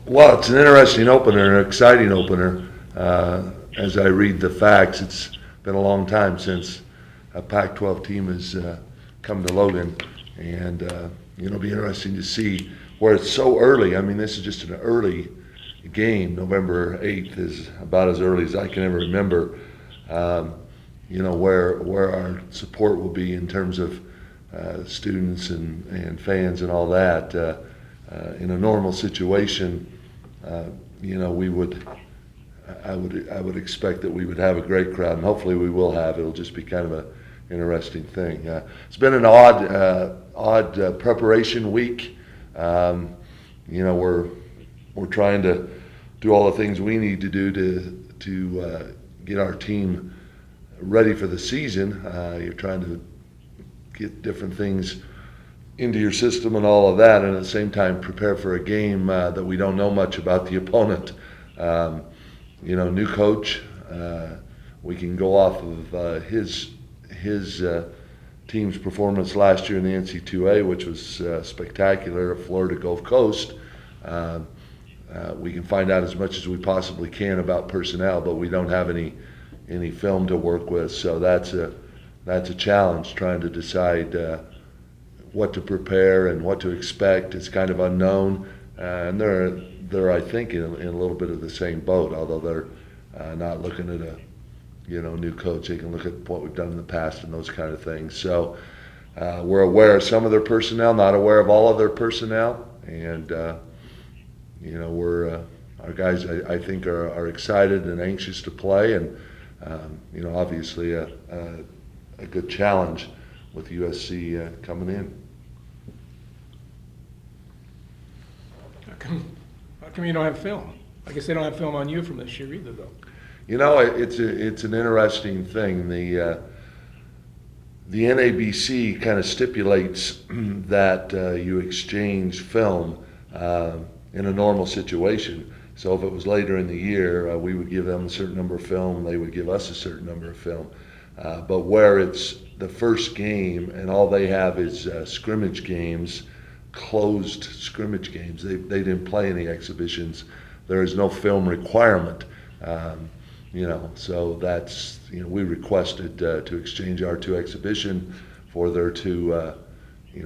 Well, it's an interesting opener, an exciting opener. As I read the facts, it's been a long time since a Pac-12 team has come to Logan, and it'll be interesting to see where it's so early. I mean, this is just an early game. November 8th is about as early as I can ever remember. Where our support will be in terms of students and fans and all that. In a normal situation, we would, I would expect that we would have a great crowd, and hopefully we will have. It'll just be kind of a interesting thing. It's been an odd preparation week. We're trying to do all the things we need to do to get our team ready for the season. You're trying to get different things into your system and all of that, and at the same time prepare for a game that we don't know much about the opponent. New coach, we can go off of his team's performance last year in the NC2A, which was spectacular at Florida Gulf Coast. We can find out as much as we possibly can about personnel, but we don't have any film to work with, so that's a challenge, trying to decide what to prepare and what to expect. It's kind of unknown, and they're I think in a little bit of the same boat, although they're not looking at a new coach. They can look at what we've done in the past and those kind of things. So we're aware of some of their personnel, not aware of all of their personnel, and our guys I think are excited and anxious to play, and obviously a good challenge with USC coming in. How come you don't have film? I guess they don't have film on you from this year either, though. It's an interesting thing. The NABC kind of stipulates that you exchange film in a normal situation. So if it was later in the year, we would give them a certain number of film, they would give us a certain number of film. But where it's the first game and all they have is scrimmage games, closed scrimmage games, they didn't play any exhibitions. There is no film requirement. So that's, we requested to exchange our two exhibition for their two,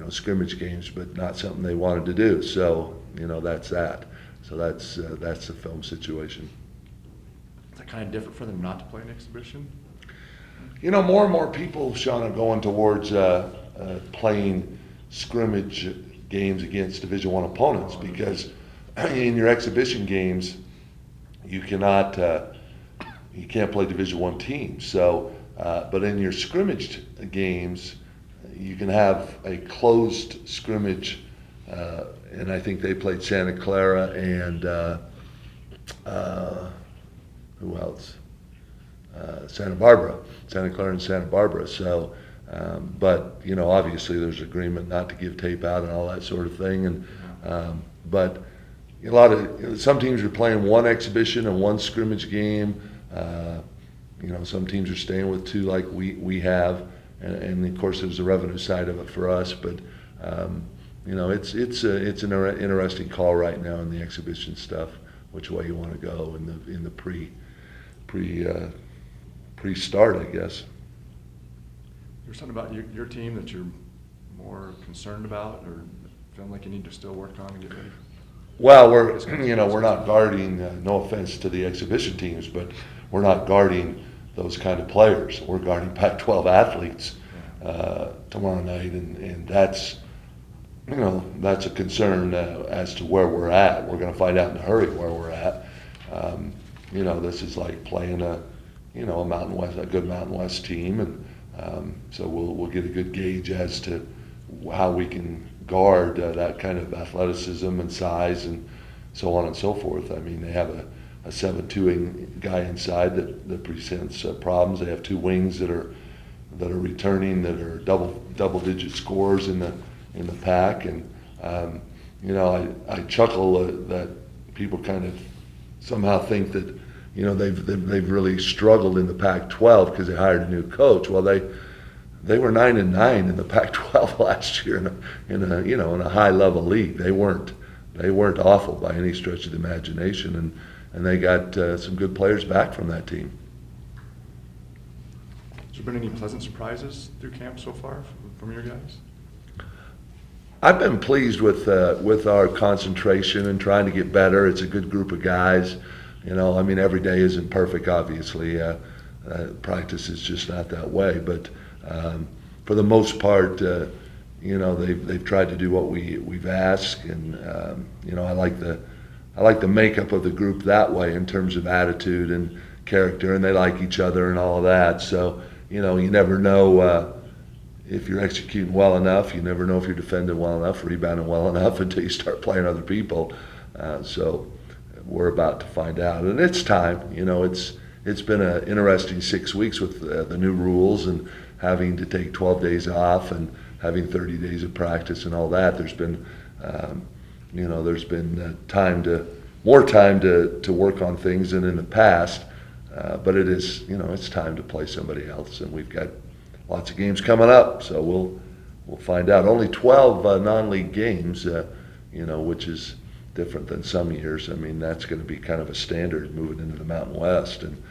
scrimmage games, but not something they wanted to do. So, that's that. So that's the film situation. Is that kind of different for them not to play an exhibition? More and more people, Sean, are going towards playing scrimmage games against Division I opponents, because in your exhibition games, you can't play Division I teams. So, but in your scrimmage games, you can have a closed scrimmage. And I think they played Santa Clara and who else? Santa Clara and Santa Barbara. So, but obviously there's agreement not to give tape out and all that sort of thing. And but some teams are playing one exhibition and one scrimmage game. Some teams are staying with two, like we have, and of course there's the revenue side of it for us, but. It's an interesting call right now in the exhibition stuff, which way you want to go in the pre-start, I guess. There's something about your team that you're more concerned about, or feeling like you need to still work on and get ready? Well, we're not guarding. No offense to the exhibition teams, but we're not guarding those kind of players. We're guarding Pac-12 athletes tomorrow night, and that's. That's a concern as to where we're at. We're going to find out in a hurry where we're at. This is like playing a good Mountain West team, and so we'll get a good gauge as to how we can guard that kind of athleticism and size and so on and so forth. I mean, they have a 7'2" guy inside that presents problems. They have two wings that are returning, that are double-digit scorers in the pack, and I chuckle that people kind of somehow think that they've really struggled in the Pac-12 because they hired a new coach. Well, they were 9-9 in the Pac-12 last year in a high level league. They weren't they weren't awful by any stretch of the imagination, and they got some good players back from that team. Has there been any pleasant surprises through camp so far from your guys? I've been pleased with our concentration and trying to get better. It's a good group of guys. You know, I mean, every day isn't perfect, obviously. Practice is just not that way. But for the most part, you know, they've tried to do what we've asked, and you know, I like the makeup of the group that way in terms of attitude and character, and they like each other and all of that. So, you know, you never know if you're executing well enough. You never know if you're defending well enough, rebounding well enough until you start playing other people. So we're about to find out, and it's time. You know, it's been an interesting 6 weeks with the new rules and having to take 12 days off and having 30 days of practice and all that. There's been, you know, there's been more time to work on things than in the past. But it is, you know, it's time to play somebody else, and we've got lots of games coming up, so we'll find out. Only 12 non-league games, you know, which is different than some years. I mean, that's going to be kind of a standard moving into the Mountain West, and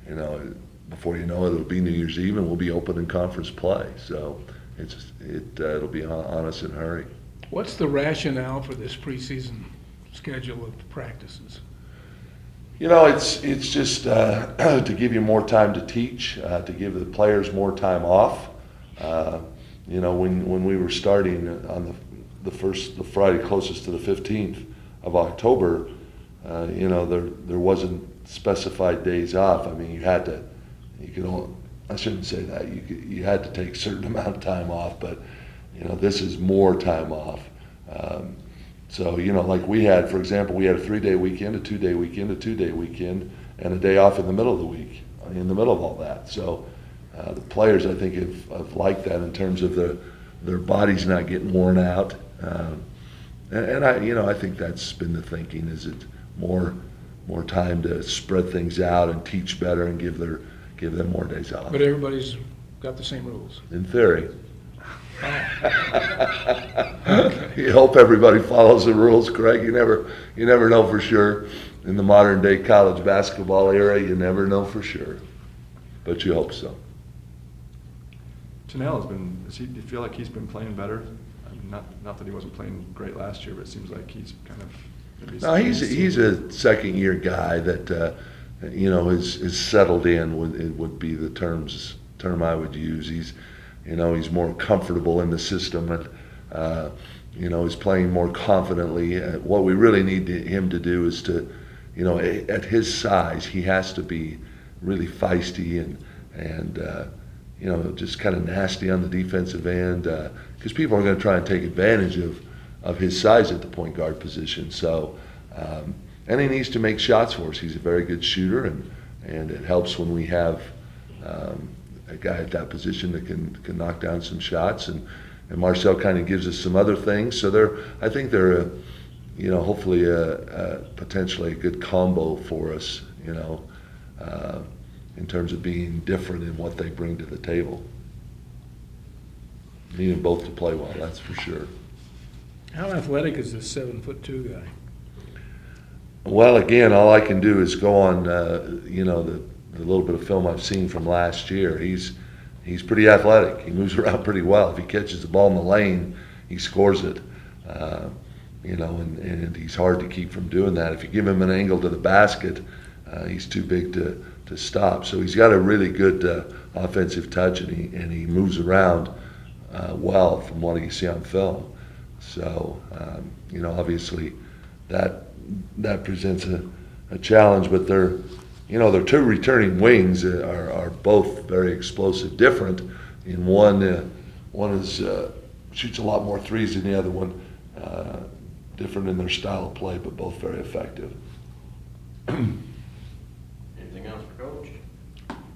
you know, before you know it, it'll be New Year's Eve, and we'll be open in conference play. So it'll be on us in a hurry. What's the rationale for this preseason schedule of practices? You know, it's just to give you more time to teach, to give the players more time off. You know, when we were starting on the Friday closest to the 15th of October, you know, there wasn't specified days off. I mean, I shouldn't say that. You had to take a certain amount of time off, but you know, this is more time off. So, you know, like we had, for example, we had a 3-day weekend, a 2-day weekend, a 2-day weekend, and a day off in the middle of the week, in the middle of all that. So the players, I think, have liked that in terms of their bodies not getting worn out. And I think that's been the thinking, is it more time to spread things out and teach better and give them more days off. But everybody's got the same rules. In theory. You hope everybody follows the rules, Craig. You never know for sure. In the modern day college basketball era, you never know for sure, but you hope so. Tanel do you feel like he's been playing better? I mean, not that he wasn't playing great last year, but it seems like he's kind of. No, he's a second-year guy that you know is settled in. Would be the term I would use. He's more comfortable in the system, and you know, he's playing more confidently. What we really need him to do is to, you know, at his size, he has to be really feisty and you know, just kind of nasty on the defensive end, because people are going to try and take advantage of his size at the point guard position. So, and he needs to make shots for us. He's a very good shooter, and it helps when we have a guy at that position that can knock down some shots, and Marcel kind of gives us some other things. So I think they're you know, hopefully potentially a good combo for us, you know, in terms of being different in what they bring to the table. Need them both to play well, that's for sure. How athletic is this 7'2" guy? Well, again, all I can do is go on, you know, the little bit of film I've seen from last year. He's pretty athletic. He moves around pretty well. If he catches the ball in the lane, he scores it. You know, and he's hard to keep from doing that. If you give him an angle to the basket, he's too big to stop. So he's got a really good offensive touch, and he moves around well from what you see on film. So you know, obviously that presents a challenge, but they're two returning wings are both very explosive, different. In one is shoots a lot more threes than the other one, different in their style of play, but both very effective.